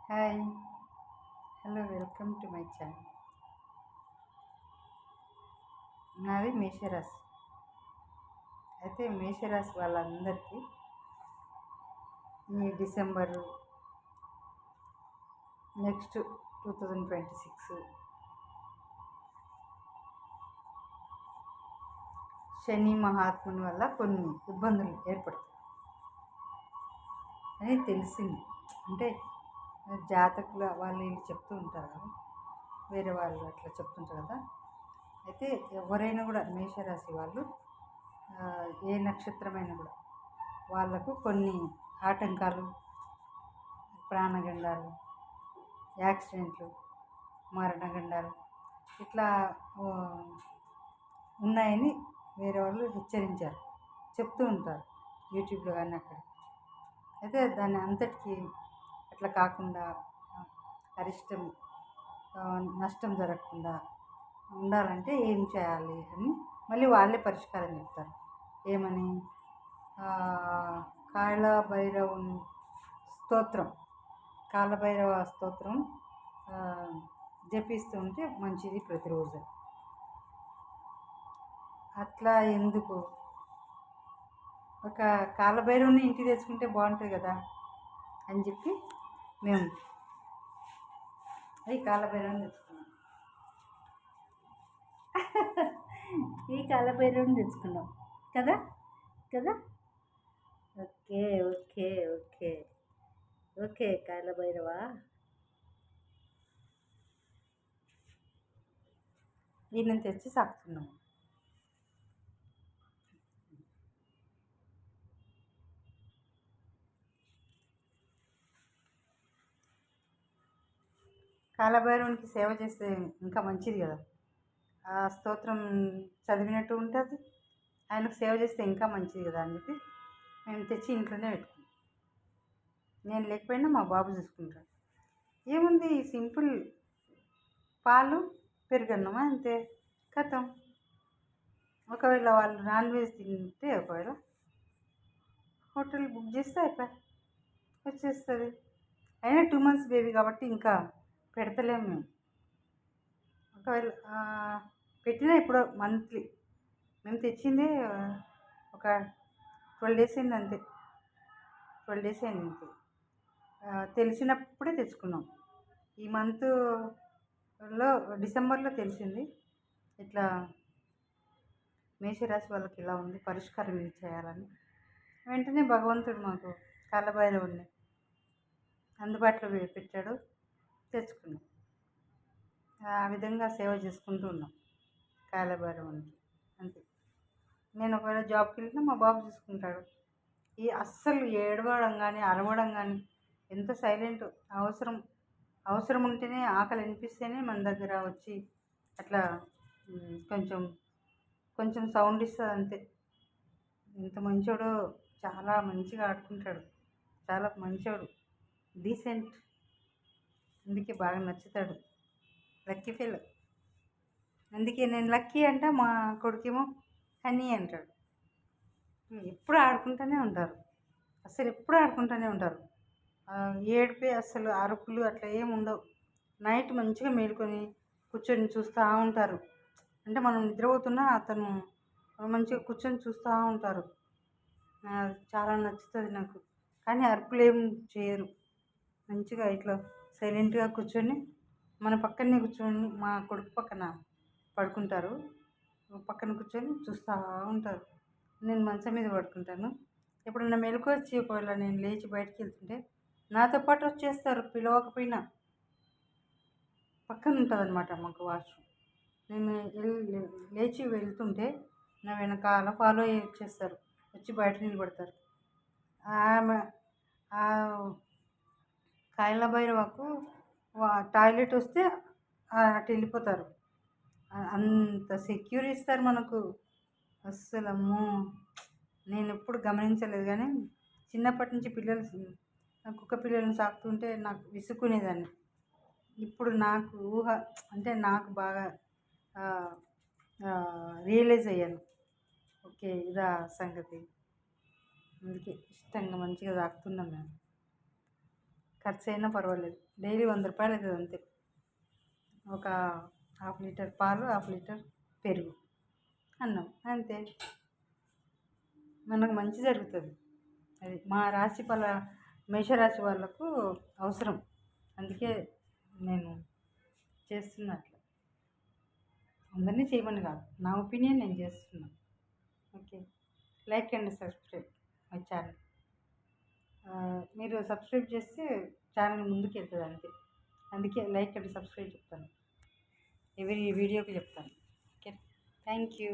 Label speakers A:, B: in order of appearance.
A: Hi hello welcome to my channel. నాది మేషరాశి. అయితే మేషరాశి వాళ్ళందరికీ ఈ డిసెంబరు నెక్స్ట్ 2026 శని మహాత్ముని వల్ల కొన్ని ఇబ్బందులు ఏర్పడతాయి అని తెలిసింది. అంటే జాతకుల వాళ్ళు వీళ్ళు చెప్తూ ఉంటారు కదా, వేరే వాళ్ళు అట్లా చెప్తుంటారు కదా. అయితే ఎవరైనా కూడా మేషరాశి వాళ్ళు ఏ నక్షత్రమైనా కూడా వాళ్ళకు కొన్ని ఆటంకాలు, ప్రాణగండాలు, యాక్సిడెంట్లు, మరణగండాలు ఇట్లా ఉన్నాయని వేరే వాళ్ళు హెచ్చరించారు, చెప్తూ ఉంటారు యూట్యూబ్లో కానీ అక్కడ. అయితే దాన్ని అంతటికీ అట్లా కాకుండా అరిష్టం నష్టం జరగకుండా ఉండాలంటే ఏం చేయాలి అని మళ్ళీ వాళ్ళే పరిష్కారం చెప్తారు. ఏమని? కాళభైరవుని స్తోత్రం, కాళభైరవ స్తోత్రం జపిస్తూ ఉంటే మంచిది ప్రతిరోజు. అట్లా ఎందుకు, ఒక కాళభైరవుని ఇంటికి తెచ్చుకుంటే బాగుంటుంది కదా అని చెప్పి మేము ఈ కాళభైరవుని తెచ్చుకున్నాం. ఈ కాళభైరవుని తెచ్చుకున్నాం కదా కదా. Okay okay okay okay Kala Bhairava ఈయన తెచ్చి సాకుతున్నాము. కాళభైరవునికి సేవ చేస్తే ఇంకా మంచిది కదా. ఆ స్తోత్రం చదివినట్టు ఉంటుంది, ఆయనకు సేవ చేస్తే ఇంకా మంచిది కదా అని చెప్పి మేము తెచ్చి ఇంట్లోనే పెట్టుకున్నాం. నేను లేకపోయినా మా బాబు చూసుకుంటాడు. ఏముంది, సింపుల్, పాలు పెరుగన్నమా అంతే, కథం. ఒకవేళ వాళ్ళు నాన్ వెజ్ తింటే ఒకవేళ హోటల్ బుక్ చేస్తే అయిపోయి వచ్చేస్తుంది. అయినా 2 months బేబీ కాబట్టి ఇంకా పెడతలేము మేము. ఒకవేళ పెట్టినా ఇప్పుడు మంత్లీ మేము తెచ్చిందే ఒక 12 days అయింది అంతే. 12 days అయింది అంతే. తెలిసినప్పుడే తెచ్చుకున్నాం. ఈ మంత్లో డిసెంబర్లో తెలిసింది ఇట్లా మేషరాశి వాళ్ళకి ఇలా ఉంది, పరిష్కారం ఇది చేయాలని. వెంటనే భగవంతుడు మాకు కాళభైరవుని అందుబాటులో పెట్టాడు, తెచ్చుకున్నాం. ఆ విధంగా సేవ చేసుకుంటూ ఉన్నాం కాళభైరవునికి అంతే. నేను ఒకవేళ జాబ్కి వెళ్ళినా మా బాబు చూసుకుంటాడు. ఈ అస్సలు ఏడవడం కానీ అరవడం కానీ, ఎంత సైలెంట్. అవసరం ఉంటేనే, ఆకలి అనిపిస్తేనే మన దగ్గర వచ్చి అట్లా కొంచెం కొంచెం సౌండ్ ఇస్తుంది అంతే. ఎంత మంచోడో, చాలా మంచిగా ఆడుకుంటాడు, చాలా మంచోడు, డీసెంట్. అందుకే బాగా నచ్చుతాడు, లక్కీ ఫెలో. అందుకే నేను లక్కీ అంట, మా కొడుకేమో హనీ అంటాడు. ఎప్పుడు ఆడుకుంటూనే ఉంటారు, అసలు ఎప్పుడు ఆడుకుంటూనే ఉంటారు. ఏడిపే అసలు అరుపులు అట్లా ఏమి ఉండవు. నైట్ మంచిగా మేలుకొని కూర్చొని చూస్తూ ఉంటారు. అంటే మనం నిద్రపోతున్నా అతను మంచిగా కూర్చొని చూస్తూ ఉంటారు. చాలా నచ్చుతుంది నాకు. కానీ అరుపులు ఏం చేయరు, మంచిగా ఇట్లా సైలెంట్గా కూర్చొని మన పక్కనే కూర్చొని, మా కొడుకు పక్కన పడుకుంటారు, పక్కన కూర్చొని చూస్తూ ఉంటారు. నేను మంచం మీద పడుకుంటాను. ఎప్పుడన్నా మెలకు వచ్చి ఒకవేళ నేను లేచి బయటికి వెళ్తుంటే నాతో పాటు వచ్చేస్తారు, పిలవకపోయినా. పక్కన ఉంటుంది అనమాట మాకు వాష్రూమ్. నేను లేచి వెళ్తుంటే నా వెనకాల ఫాలో అయ్యి వచ్చేస్తారు, వచ్చి బయట నిలబడతారు. ఆమె కాళభైరవకు టాయిలెట్ వస్తే అటు వెళ్ళిపోతారు. అంత సెక్యూర్ ఇస్తారు మనకు. అస్సలు అమ్మో, నేను ఎప్పుడు గమనించలేదు. కానీ చిన్నప్పటి నుంచి కుక్క పిల్లల్ని సాకుతుంటే నాకు విసుక్కునేదాన్ని. ఇప్పుడు నాకు అంటే నాకు బాగా రియలైజ్ అయ్యాను. ఓకే, ఇదా సంగతి. అందుకే ఇష్టంగా మంచిగా తాకుతున్నాం మేము ఖర్చు అయినా పర్వాలేదు. డైలీ 100 రూపాయలు అవుతుంది అంతే. ఒక హాఫ్ లీటర్ పాలు, హాఫ్ లీటర్ పెరుగు, అన్నం అంతే. మనకు మంచి జరుగుతుంది. అది మా మేషరాశి వాళ్ళకు అవసరం. అందుకే నేను చేస్తున్నా అట్లా. అందరినీ చేయమని కాదు, నా ఒపీనియన్ నేను చేస్తున్నా. Okay, like and subscribe my channel. మీరు సబ్స్క్రైబ్ చేస్తే ఛానల్ ముందుకు వెళ్తుంది అంతే. అందుకే లైక్ అండ్ సబ్స్క్రైబ్ చెప్తాను, ఎవరి వీడియోకి చెప్తాను. Okay, thank you.